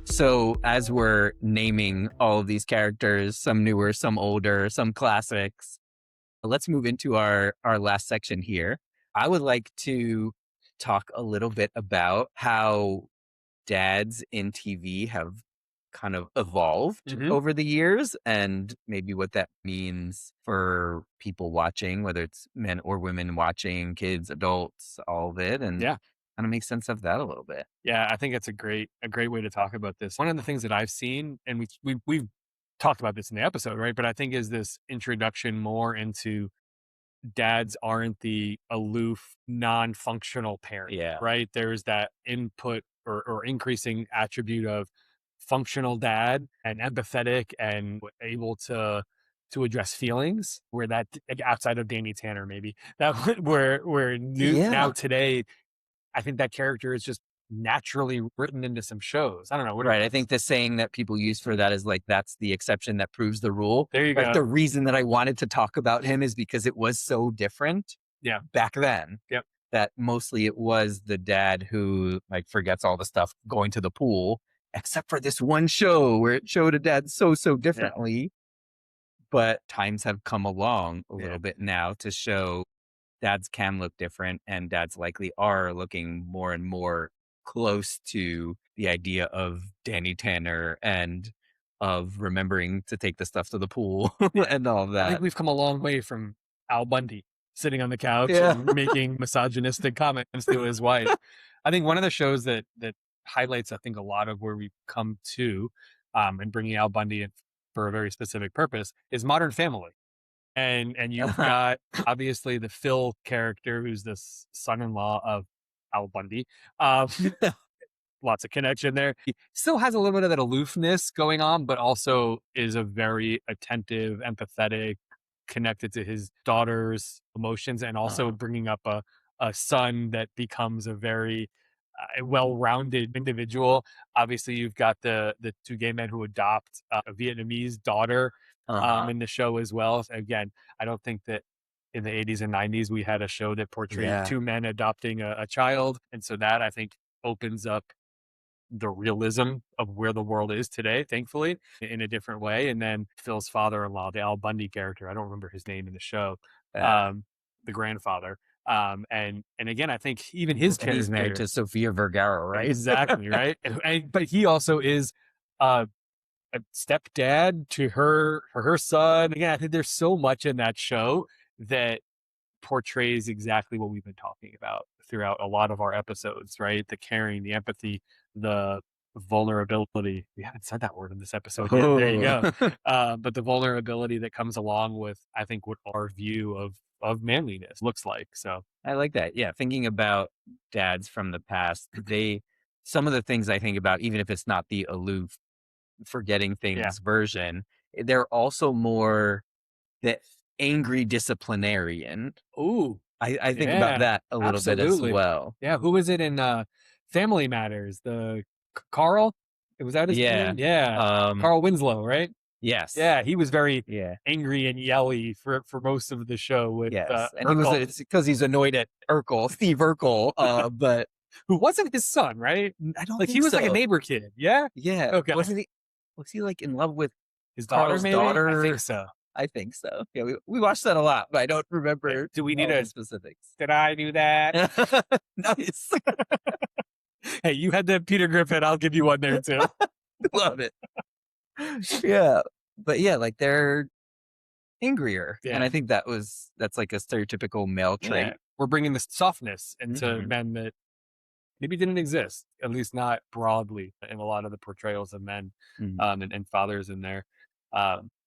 So as we're naming all of these characters, some newer, some older, some classics, let's move into our last section here. I would like to talk a little bit about how dads in TV have kind of evolved over the years and maybe what that means for people watching, whether it's men or women watching, kids, adults, all of it. And kind of make sense of that a little bit. Yeah, I think it's a great way to talk about this. One of the things that I've seen, and we've talked about this in the episode, right? But I think is this introduction more into dads aren't the aloof, non-functional parent, right? There's that input or increasing attribute of functional dad and empathetic and able to address feelings, where that outside of Danny Tanner, maybe that where now today, I think that character is just naturally written into some shows. I don't know. Right. I think the saying that people use for that is like, that's the exception that proves the rule. There you go. The reason that I wanted to talk about him is because it was so different back then. Yep. That mostly it was the dad who like forgets all the stuff going to the pool, except for this one show where it showed a dad so differently. Yeah. But times have come along a little bit now to show dads can look different, and dads likely are looking more and more close to the idea of Danny Tanner and of remembering to take the stuff to the pool and all of that. I think we've come a long way from Al Bundy sitting on the couch and making misogynistic comments to his wife. I think one of the shows that highlights, I think, a lot of where we've come to and bringing Al Bundy in for a very specific purpose, is Modern Family. And you've got obviously the Phil character, who's the son-in-law of Al Bundy. Lots of connection there. He still has a little bit of that aloofness going on, but also is a very attentive, empathetic, connected to his daughter's emotions, and also bringing up a son that becomes a very well-rounded individual. Obviously, you've got the two gay men who adopt a Vietnamese daughter in the show as well. Again, I don't think that in the 80s and 90s we had a show that portrayed two men adopting a child, and so that, I think, opens up the realism of where the world is today, thankfully, in a different way. And then Phil's father-in-law, the Al Bundy character, I don't remember his name in the show, the grandfather. And again, I think even his character, he's married to Sofia Vergara, right? Exactly, right. But he also is a stepdad to her son. Again, I think there's so much in that show that portrays exactly what we've been talking about throughout a lot of our episodes, right? The caring, the empathy, the vulnerability. We haven't said that word in this episode yet. There you go. But the vulnerability that comes along with, I think, what our view of manliness looks like. So I like that. Yeah. Thinking about dads from the past, some of the things I think about, even if it's not the aloof, forgetting things version, they're also more the angry disciplinarian. Ooh, I think about that a little bit as well. Yeah, who was it in Family Matters? The Carl? Was that his name? Yeah, Carl Winslow, right? Yes. Yeah, he was very angry and yelly for most of the show. With and it's because he's annoyed at Steve Urkel, but who wasn't his son, right? I don't like think he was so. like a neighbor kid. Yeah. Yeah. Okay. Was he like in love with his daughter? Carl's daughter? I think so. I think so. Yeah, we watched that a lot, but I don't remember. Do we need the specifics? Did I do that? Nice. Hey, you had the Peter Griffin. I'll give you one there too. Love it. Yeah, but yeah, like they're angrier, and I think that's like a stereotypical male trait. Yeah. We're bringing the softness into men that maybe didn't exist, at least not broadly, in a lot of the portrayals of men and fathers in there.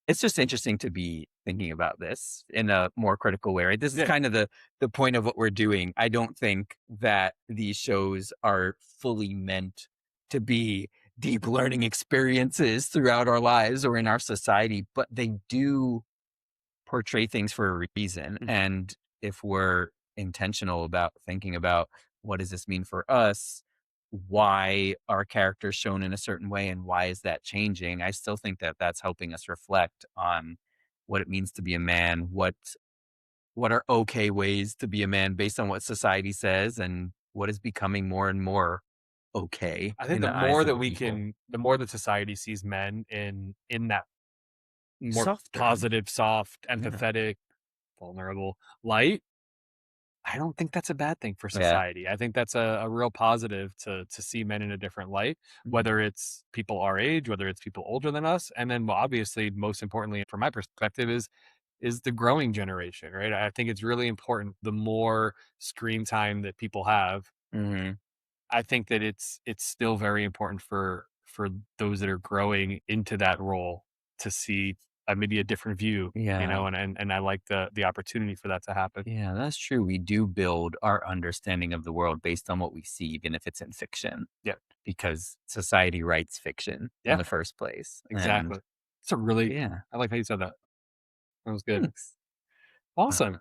It's just interesting to be thinking about this in a more critical way, right? This is kind of the point of what we're doing. I don't think that these shows are fully meant to be deep learning experiences throughout our lives or in our society, but they do portray things for a reason. And if we're intentional about thinking about what does this mean for us, why are characters shown in a certain way, and why is that changing, I still think that that's helping us reflect on what it means to be a man, what are okay ways to be a man based on what society says, and what is becoming more and more okay. I think the more that the more that society sees men in that more positive, soft, empathetic, vulnerable light, I don't think that's a bad thing for society. I think that's a real positive to see men in a different light, whether it's people our age, whether it's people older than us. And then obviously, most importantly, from my perspective, is the growing generation, right? I think it's really important. The more screen time that people have, I think that it's still very important for those that are growing into that role to see maybe a different view, you know, and I like the opportunity for that to happen. Yeah, that's true. We do build our understanding of the world based on what we see, even if it's in fiction. Yeah. Because society writes fiction in the first place. Exactly. It's a really, I like how you said that. That was good. Thanks. Awesome.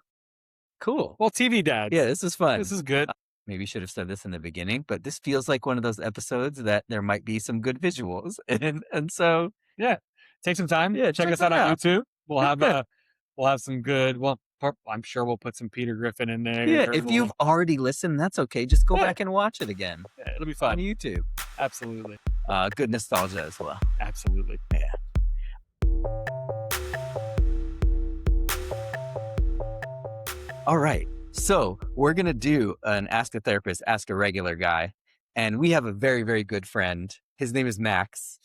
Cool. Well, TV dads. Yeah, this is fun. This is good. Maybe should have said this in the beginning, but this feels like one of those episodes that there might be some good visuals. And so take some time. Yeah, check us out on YouTube. We'll have some good. Well, I'm sure we'll put some Peter Griffin in there. Yeah, if you've already listened, that's okay. Just go back and watch it again. Yeah, it'll be fun on YouTube. Absolutely. Good nostalgia as well. Absolutely. Yeah. All right. So we're going to do an Ask a Therapist, Ask a Regular guy. And we have a very, very good friend. His name is Max.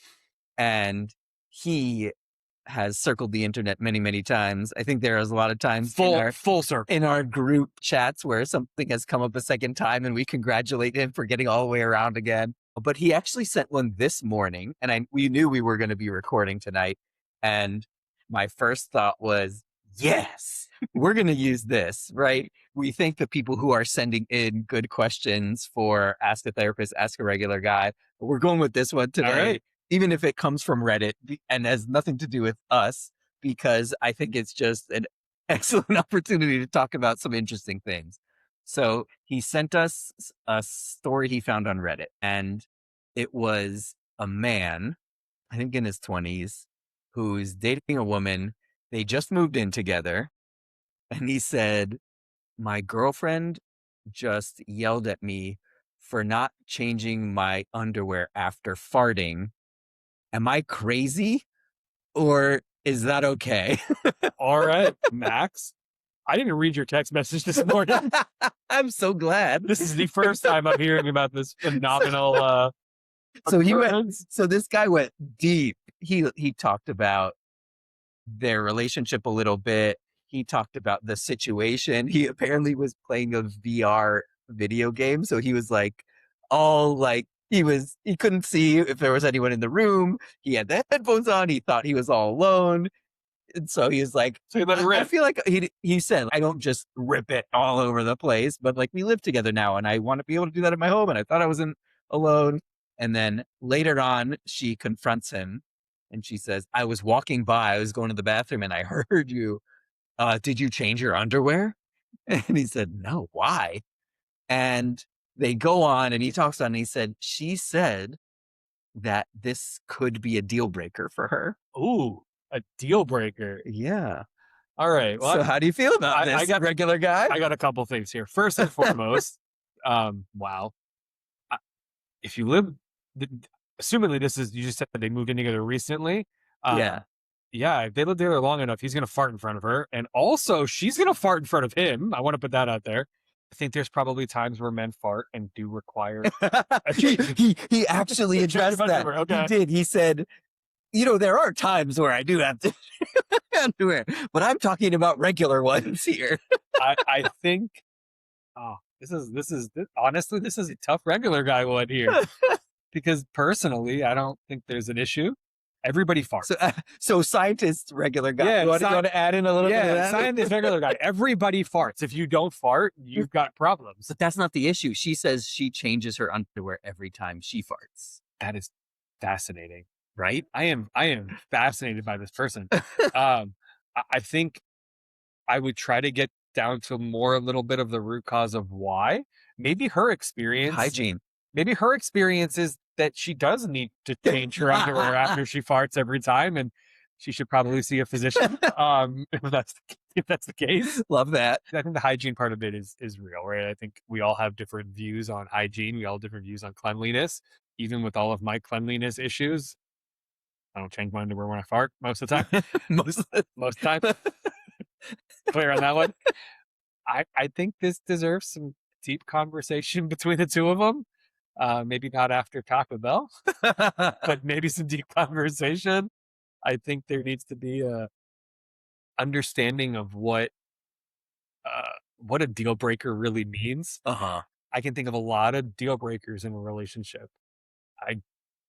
And he has circled the internet many, many times. I think there is a lot of times full circle in our group chats where something has come up a second time and we congratulate him for getting all the way around again. but he actually sent one this morning, and we knew we were going to be recording tonight. And my first thought was, yes, we're going to use this, right? We think the people who are sending in good questions for Ask a Therapist, Ask a Regular Guy, but we're going with this one today, even if it comes from Reddit and has nothing to do with us, because I think it's just an excellent opportunity to talk about some interesting things. So he sent us a story he found on Reddit, and it was a man, I think in his 20s, who's dating a woman. They just moved in together. And he said, my girlfriend just yelled at me for not changing my underwear after farting. Am I crazy? Or is that okay? All right, Max. I didn't read your text message this morning. I'm so glad. This is the first time I'm hearing about this phenomenal so this guy went deep. He talked about their relationship a little bit. He talked about the situation. He apparently was playing a VR video game. So he was like, he couldn't see if there was anyone in the room. He had the headphones on. He thought he was all alone. And so he was like, so he let it rip. I feel like he said, I don't just rip it all over the place, but like we live together now and I want to be able to do that at my home. And I thought I wasn't alone. And then later on, she confronts him and she says, I was walking by, I was going to the bathroom and I heard you. Did you change your underwear? And he said, no, why? And they go on and he talks on and he said, she said that this could be a deal breaker for her. Ooh, a deal breaker. Yeah. All right. Well, so how do you feel about this? I got regular guy. I got a couple things here. First and foremost, wow. If you live, assumingly this is, you just said that they moved in together recently. Yeah, if they live together long enough, he's going to fart in front of her. And also, she's going to fart in front of him. I want to put that out there. I think there's probably times where men fart and do require... he actually addressed that. Okay. He did. He said, there are times where I do have to underwear, but I'm talking about regular ones here. I think... honestly, this is a tough regular guy one here. Because personally, I don't think there's an issue. Everybody farts. So scientist, regular guy. Yeah, you want to add in a little bit of that? Scientist, regular guy. Everybody farts. If you don't fart, you've got problems. But that's not the issue. She says she changes her underwear every time she farts. That is fascinating, right? I am fascinated by this person. I think I would try to get down to a little bit of the root cause of why. Maybe her experience. Hygiene. Maybe her experience is that she does need to change her underwear after she farts every time, and she should probably see a physician. If that's the case. Love that. I think the hygiene part of it is real, right? I think we all have different views on hygiene. We all have different views on cleanliness. Even with all of my cleanliness issues, I don't change my underwear when I fart most of the time. most of the time. Clear on that one. I think this deserves some deep conversation between the two of them. Maybe not after Taco Bell, but maybe some deep conversation. I think there needs to be a understanding of what a deal breaker really means. I can think of a lot of deal breakers in a relationship. I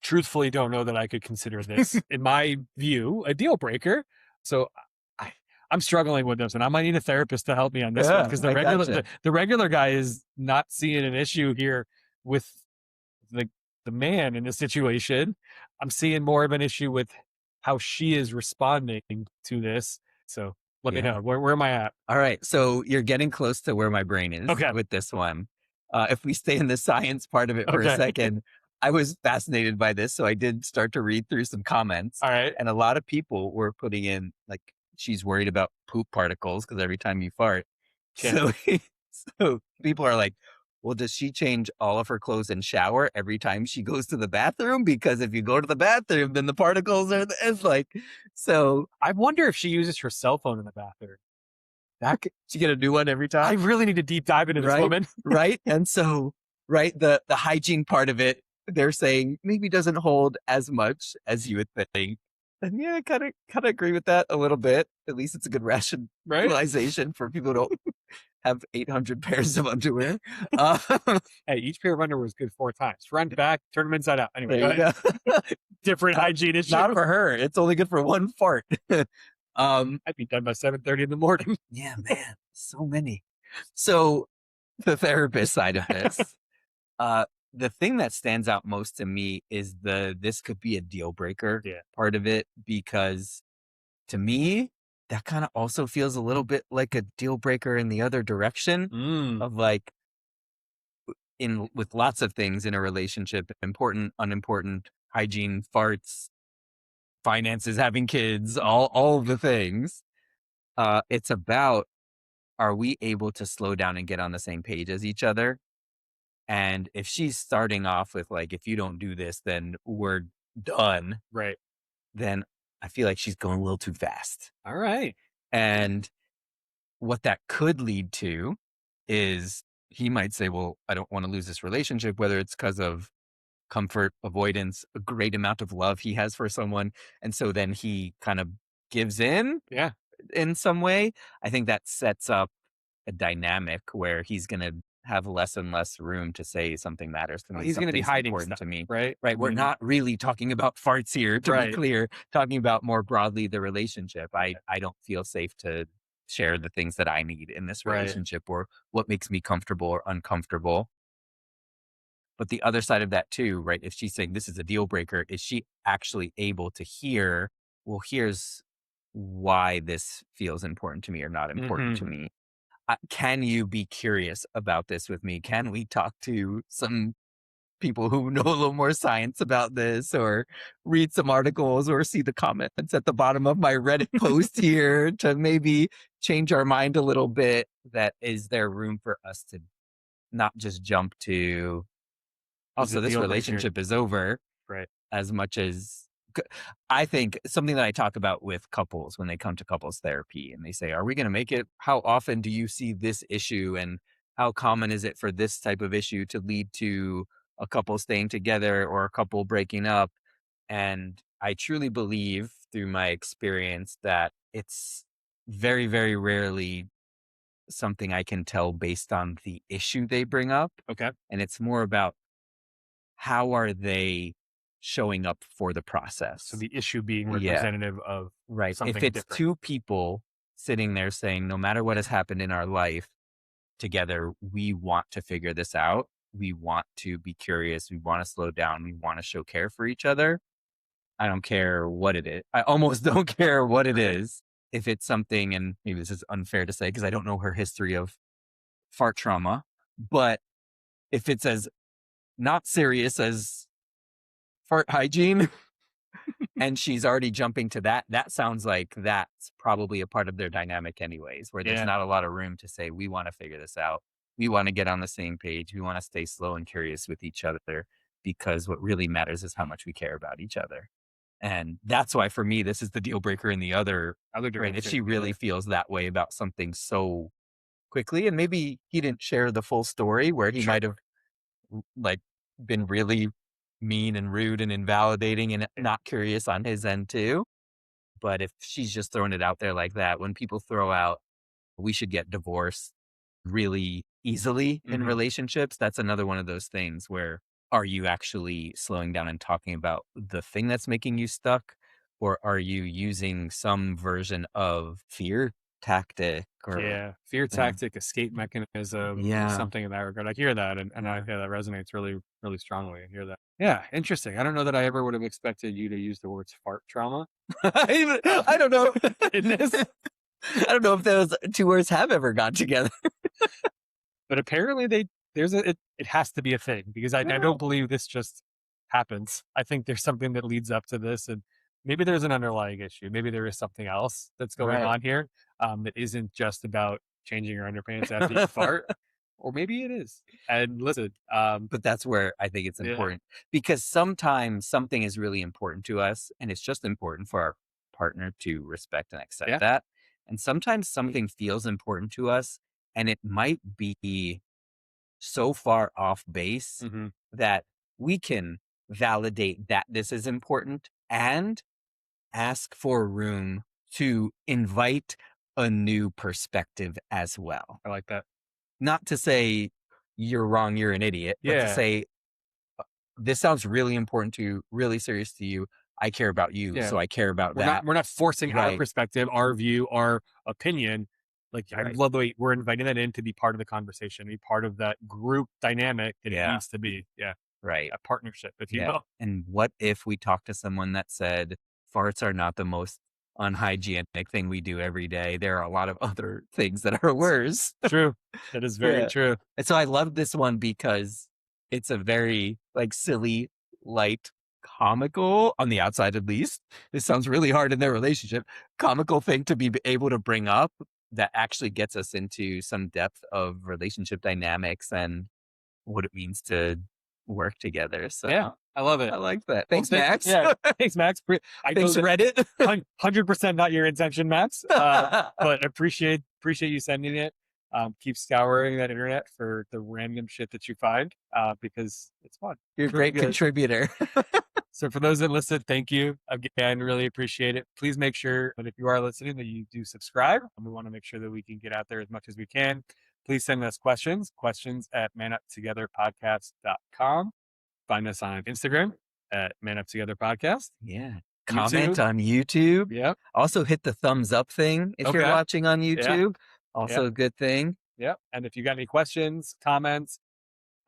truthfully don't know that I could consider this, in my view, a deal breaker. So I'm struggling with this, and I might need a therapist to help me on this one, because the regular guy is not seeing an issue here with the man in the situation. I'm seeing more of an issue with how she is responding to this. So let me know. Where am I at? All right. So you're getting close to where my brain is with this one. If we stay in the science part of it for a second, I was fascinated by this. So I did start to read through some comments. All right. And a lot of people were putting in, like, she's worried about poop particles because every time you fart. So people are like, well, does she change all of her clothes and shower every time she goes to the bathroom? Because if you go to the bathroom, then the particles are, it's like, so. I wonder if she uses her cell phone in the bathroom. She get a new one every time? I really need to deep dive into this woman. Right? And so, the hygiene part of it, they're saying maybe doesn't hold as much as you would think. And I kind of agree with that a little bit. At least it's a good rationalization for people who don't have 800 pairs of underwear. Hey, each pair of underwear is good 4 times. Front, back, turn them inside out. Anyway, There you go. different hygiene issue. Not for her. It's only good for one fart. I'd be done by 7:30 in the morning. Yeah, man. So many. So the therapist side of this, the thing that stands out most to me is this could be a deal breaker part of it, because to me, that kind of also feels a little bit like a deal breaker in the other direction of like, with lots of things in a relationship, important, unimportant, hygiene, farts, finances, having kids, all the things. It's about, are we able to slow down and get on the same page as each other? And if she's starting off with like, if you don't do this, then we're done. Right. Then I feel like she's going a little too fast. All right. And what that could lead to is he might say, well, I don't want to lose this relationship, whether it's because of comfort, avoidance, a great amount of love he has for someone. And so then he kind of gives in in some way. I think that sets up a dynamic where he's going to have less and less room to say something matters to me. He's going to be hiding important stuff, to me. right? Right. We're not really talking about farts here, to be clear, talking about more broadly the relationship. I don't feel safe to share the things that I need in this relationship or what makes me comfortable or uncomfortable. But the other side of that too, right? If she's saying this is a deal breaker, is she actually able to hear, well, here's why this feels important to me or not important to me? Can you be curious about this with me? Can we talk to some people who know a little more science about this, or read some articles, or see the comments at the bottom of my Reddit post here to maybe change our mind a little bit? That is there room for us to not just jump to, also this relationship is over, right? As much as I think something that I talk about with couples when they come to couples therapy and they say, are we going to make it? How often do you see this issue, and how common is it for this type of issue to lead to a couple staying together or a couple breaking up? And I truly believe through my experience that it's very, very rarely something I can tell based on the issue they bring up. Okay. And it's more about, how are they showing up for the process? So the issue being representative of something if it's different. Two people sitting there saying, no matter what has happened in our life together, we want to figure this out. We want to be curious. We want to slow down. We want to show care for each other. I don't care what it is. I almost don't care what it is. If it's something, and maybe this is unfair to say because I don't know her history of fart trauma, but if it's as not serious as fart hygiene and she's already jumping to that sounds like that's probably a part of their dynamic anyways, where there's not a lot of room to say, we want to figure this out. We want to get on the same page. We want to stay slow and curious with each other, because what really matters is how much we care about each other. And that's why for me, this is the deal breaker in the other direction. Right? If she really feels that way about something so quickly, and maybe he didn't share the full story where he might have like been really mean and rude and invalidating and not curious on his end too. But if she's just throwing it out there like that, when people throw out, we should get divorced really easily in relationships, that's another one of those things where, are you actually slowing down and talking about the thing that's making you stuck? Or are you using some version of fear tactic or fear tactic, escape mechanism, something in that regard? I hear that, and I hear that resonates really, really strongly. I hear that. Yeah, interesting. I don't know that I ever would have expected you to use the words fart trauma. I don't know. In this, I don't know if those two words have ever got together. But apparently it has to be a thing, because I don't believe this just happens. I think there's something that leads up to this, and maybe there's an underlying issue. Maybe there is something else that's going on here that isn't just about changing your underpants after you fart, or maybe it is. And listen, but that's where I think it's important, because sometimes something is really important to us, and it's just important for our partner to respect and accept that. And sometimes something feels important to us, and it might be so far off base that we can validate that this is important and ask for room to invite a new perspective as well. I like that. Not to say you're wrong, you're an idiot, but to say, this sounds really important to you, really serious to you. I care about you, so I care about that. We're not forcing our perspective, our view, our opinion. Like, I love the way we're inviting that in to be part of the conversation, be part of that group dynamic that it needs to be. Yeah. Right. A partnership, if you will. And what if we talked to someone that said, farts are not the most unhygienic thing we do every day. There are a lot of other things that are worse. True. That is very true. And so I love this one because it's a very like silly, light, comical, on the outside at least. This sounds really hard in their relationship. Comical thing to be able to bring up that actually gets us into some depth of relationship dynamics and what it means to work together. So yeah, I love it. I like that. Thanks, Max. Yeah, thanks, Max. Thanks, Reddit. 100% not your intention, Max. But appreciate you sending it. Keep scouring that internet for the random shit that you find, because it's fun. You're a great contributor. So for those that listened, thank you again. Really appreciate it. Please make sure that if you are listening, that you do subscribe. And we want to make sure that we can get out there as much as we can. Please send us questions at manuptogetherpodcast.com. Find us on Instagram at manuptogetherpodcast. Yeah. Comment on YouTube. Yep. Also hit the thumbs up thing if you're watching on YouTube. Also a good thing. Yep. And if you got any questions, comments,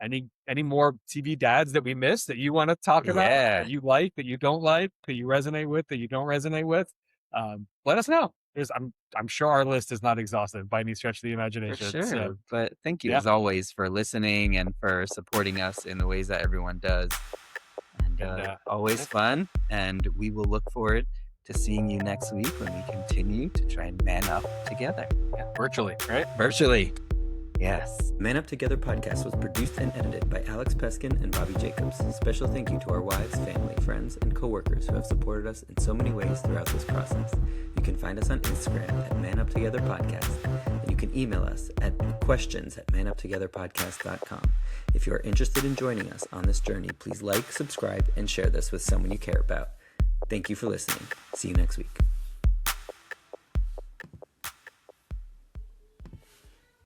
any more TV dads that we missed that you want to talk about, that you like, that you don't like, that you resonate with, that you don't resonate with, let us know. I'm sure our list is not exhaustive by any stretch of the imagination. For sure. So, but thank you as always for listening and for supporting us in the ways that everyone does. And always fun. And we will look forward to seeing you next week when we continue to try and man up together. Yeah, virtually, right? Virtually. Yes. Man Up Together podcast was produced and edited by Alex Peskin and Bobby Jacobs. Special thank you to our wives, family, friends, and coworkers who have supported us in so many ways throughout this process. You can find us on Instagram at Man Up Together Podcast, and you can email us at questions@manuptogetherpodcast.com. If you are interested in joining us on this journey, please like, subscribe, and share this with someone you care about. Thank you for listening. See you next week.